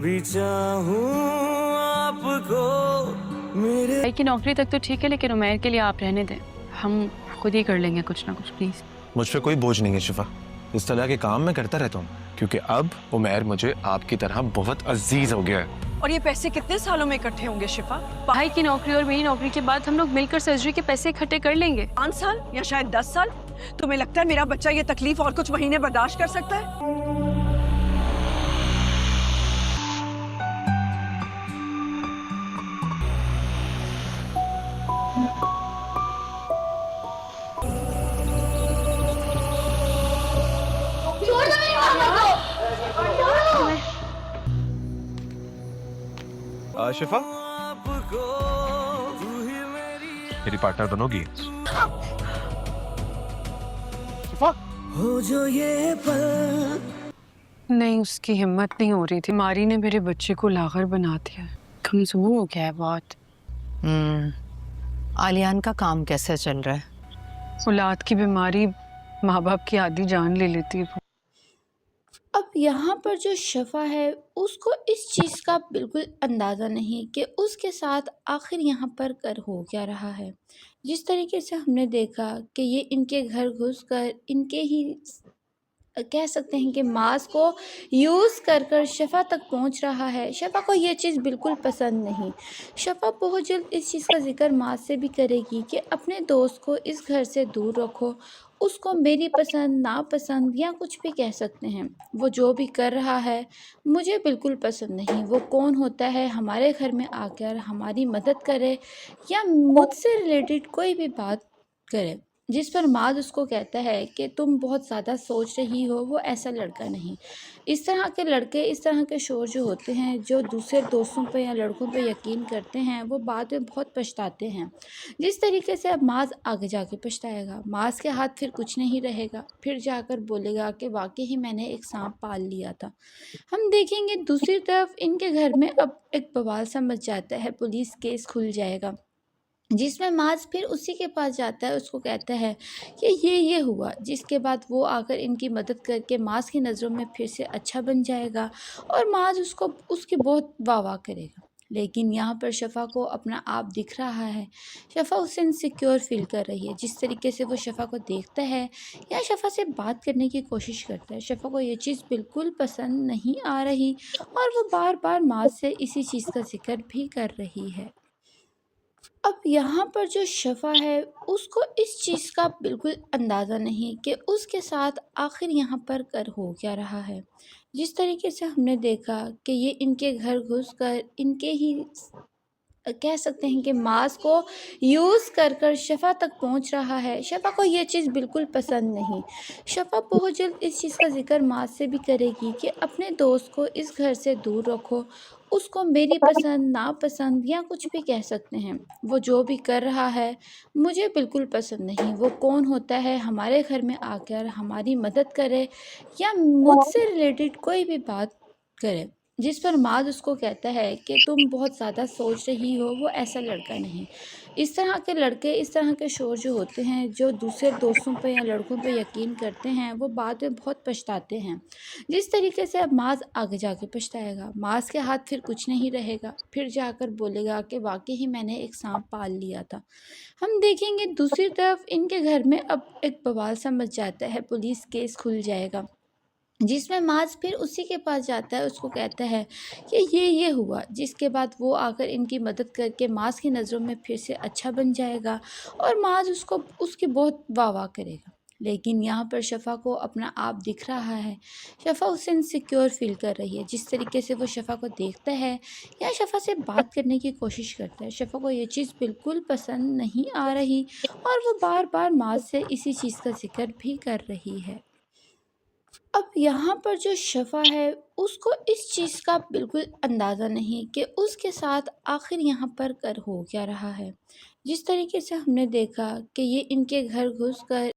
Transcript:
भी चाहूं आपको मेरे। भाई की नौकरी तक तो ठीक है, लेकिन उमैर के लिए आप रहने दें, हम खुद ही कर लेंगे कुछ ना कुछ, प्लीज। मुझ पे कोई बोझ नहीं है शिफा, इस तरह के काम मैं करता रहता हूँ क्योंकि अब उमैर मुझे आपकी तरह बहुत अजीज हो गया है। और ये पैसे कितने सालों में इकट्ठे होंगे शिफा? भाई की नौकरी और मेरी नौकरी के बाद हम लोग मिलकर सर्जरी के पैसे इकट्ठे कर लेंगे। 5 साल या शायद 10 साल? तुम्हें लगता है मेरा बच्चा ये तकलीफ और कुछ महीने बर्दाश्त कर सकता है? शिफा मेरी पार्टनर बनोगी? शिफा हो जो ये पल। नहीं, उसकी हिम्मत नहीं हो रही थी। मारी ने मेरे बच्चे को लागर बना दिया, कमजोर हो गया है बहुत। आलियान का काम कैसे चल रहा है? औलाद की बीमारी माँ बाप की आधी जान ले लेती है। अब यहाँ पर जो शफा है उसको इस चीज़ का बिल्कुल अंदाज़ा नहीं कि उसके साथ आखिर यहाँ पर कर हो क्या रहा है। जिस तरीके से हमने देखा कि ये इनके घर घुसकर इनके ही कह सकते हैं कि मांस को यूज़ कर कर शफा तक पहुंच रहा है। शफा को ये चीज़ बिल्कुल पसंद नहीं। शफा बहुत जल्द इस चीज़ का जिक्र मास से भी करेगी कि अपने दोस्त को इस घर से दूर रखो, उसको मेरी पसंद नापसंद या कुछ भी कह सकते हैं, वो जो भी कर रहा है मुझे बिल्कुल पसंद नहीं। वो कौन होता है हमारे घर में आकर हमारी मदद करे या मुझसे रिलेटेड कोई भी बात करे। जिस पर माद उसको कहता है कि तुम बहुत ज़्यादा सोच रही हो, वो ऐसा लड़का नहीं। इस तरह के लड़के, इस तरह के शोर जो होते हैं, जो दूसरे दोस्तों पे या लड़कों पे यकीन करते हैं, वो बाद में बहुत पछताते हैं। जिस तरीके से अब माज आगे जाके पछताएगा, माज के हाथ फिर कुछ नहीं रहेगा, फिर जाकर बोलेगा कि वाकई ही मैंने एक सांप पाल लिया था। हम देखेंगे दूसरी तरफ इनके घर में अब एक बवाल सा मच जाता है, पुलिस केस खुल जाएगा, जिसमें माज फिर उसी के पास जाता है, उसको कहता है कि ये हुआ, जिसके बाद वो आकर इनकी मदद करके माज की नज़रों में फिर से अच्छा बन जाएगा और माज उसको उसकी बहुत वाह करेगा। लेकिन यहाँ पर शफा को अपना आप दिख रहा है, शफा उससे इनसिक्योर फील कर रही है। जिस तरीके से वो शफा को देखता है या शफा से बात करने की कोशिश करता है, शफा को ये चीज़ बिल्कुल पसंद नहीं आ रही और वो बार बार माज से इसी चीज़ का जिक्र भी कर रही है। अब यहाँ पर जो शफा है उसको इस चीज़ का बिल्कुल अंदाज़ा नहीं कि उसके साथ आखिर यहाँ पर कर हो क्या रहा है। जिस तरीके से हमने देखा कि ये इनके घर घुसकर इनके ही कह सकते हैं कि मांस को यूज़ कर कर शफा तक पहुंच रहा है। शफा को ये चीज़ बिल्कुल पसंद नहीं। शफा बहुत जल्द इस चीज़ का जिक्र मास से भी करेगी कि अपने दोस्त को इस घर से दूर रखो, उसको मेरी पसंद नापसंद या कुछ भी कह सकते हैं, वो जो भी कर रहा है मुझे बिल्कुल पसंद नहीं। वो कौन होता है हमारे घर में आकर हमारी मदद करे या मुझसे रिलेटेड कोई भी बात करे। जिस पर माद उसको कहता है कि तुम बहुत ज़्यादा सोच रही हो, वो ऐसा लड़का नहीं। इस तरह के लड़के, इस तरह के शोर जो होते हैं, जो दूसरे दोस्तों पे या लड़कों पे यकीन करते हैं, वो बाद में बहुत पछताते हैं। जिस तरीके से अब माज आगे जाके पछताएगा, माज के हाथ फिर कुछ नहीं रहेगा, फिर जाकर बोलेगा कि वाकई ही मैंने एक सांप पाल लिया था। हम देखेंगे दूसरी तरफ इनके घर में अब एक बवाल सा मच जाता है, पुलिस केस खुल जाएगा, जिसमें माज फिर उसी के पास जाता है, उसको कहता है कि ये हुआ, जिसके बाद वो आकर इनकी मदद करके माज की नज़रों में फिर से अच्छा बन जाएगा और माज उसको उसकी बहुत वाह करेगा। लेकिन यहाँ पर शफा को अपना आप दिख रहा है, शफा उससे इनसिक्योर फील कर रही है। जिस तरीके से वो शफा को देखता है या शफा से बात करने की कोशिश करता है, शफा को ये चीज़ बिल्कुल पसंद नहीं आ रही और वो बार बार माज से इसी चीज़ का जिक्र भी कर रही है। अब यहाँ पर जो शफा है उसको इस चीज़ का बिल्कुल अंदाज़ा नहीं कि उसके साथ आखिर यहाँ पर कर हो क्या रहा है। जिस तरीके से हमने देखा कि ये इनके घर घुसकर